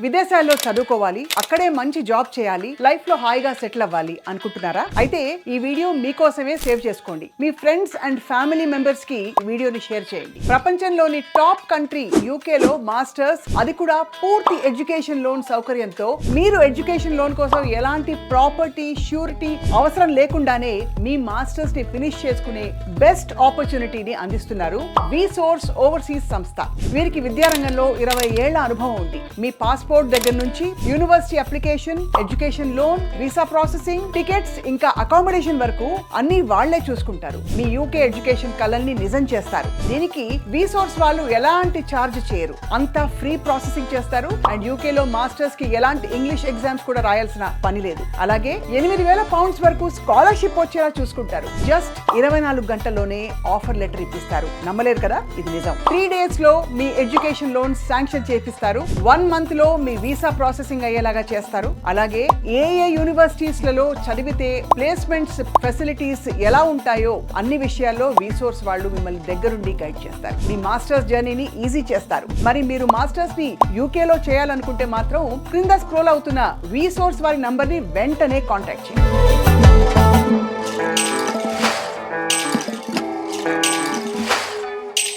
విదేశాల్లో చదువుకోవాలి, అక్కడే మంచి జాబ్ చేయాలి, లైఫ్ లో హాయిగా సెటిల్ అవ్వాలి అనుకుంటున్నారా? అయితే ఈ వీడియో మీకోసమే సేవ్ చేసుకోండి. మీ ఫ్రెండ్స్ అండ్ ఫ్యామిలీ మెంబర్స్ కి వీడియోని షేర్ చేయండి. ప్రపంచంలోని టాప్ కంట్రీ యూకే లో మాస్టర్స్, అది కూడా పూర్తి ఎడ్యుకేషన్ లోన్ సౌకర్యంతో మీరు ఎడ్యుకేషన్ లోన్ కోసం ఎలాంటి ప్రాపర్టీ ష్యూరిటీ అవసరం లేకుండానే మీ మాస్టర్స్ ని ఫినిష్ చేసుకునే బెస్ట్ ఆపర్చునిటీని అందిస్తున్నారు విసోర్స్ ఓవర్సీస్ సంస్థ. వీరికి విద్యారంగంలో 20 ఏళ్ల అనుభవం ఉంది. మీ పాస్పోర్ట్ దగ్గర నుంచి university application, education loan, visa processing, tickets ఇంకా అకామిడేషన్ వరకు అన్ని వాళ్లే చూసుకుంటారు. మీ యూకే ఎడ్యుకేషన్ కలల్ని నిజం చేస్తారు. దీనికి విసోర్స్ వాళ్ళు ఎలాంటి ఛార్జ్ చేయరు, అంతా ఫ్రీ ప్రాసెసింగ్ చేస్తారు. అండ్ యూకే లో మాస్టర్స్ కి ఎలాంటి ఇంగ్లీష్ ఎగ్జామ్స్ కూడా రాయాల్సిన పని లేదు. అలాగే 8,000 పౌండ్స్ వరకు స్కాలర్షిప్ వచ్చేలా చూసుకుంటారు. జస్ట్ 24 గంటల్లోనే ఆఫర్ లెటర్ ఇప్పిస్తారు. నమ్మలేరు కదా, ఇది నిజం. 3 days లో మీ ఎడ్యుకేషన్ లోన్ శాంక్షన్ చేపిస్తారు. 1 month లో మీ వీసా ప్రాసెసింగ్ అయ్యేలాగా చేస్తారు. అలాగే ఏ యూనివర్సిటీస్ లలో చదివితే ప్లేస్మెంట్స్ ఫెసిలిటీస్ ఎలా ఉంటాయో అన్ని విషయాల్లో విసోర్స్ వాళ్ళు మిమ్మల్ని దగ్గరుండి గైడ్ చేస్తారు. మీ మాస్టర్స్ జర్నీని ఈజీ చేస్తారు. మరి మీరు మాస్టర్స్ ని యూకే లో చేయాలనుకుంటే మాత్రం క్రింద స్క్రోల్ అవుతున్న విసోర్స్ వారి నంబర్ ని వెంటనే కాంటాక్ట్ చేయండి.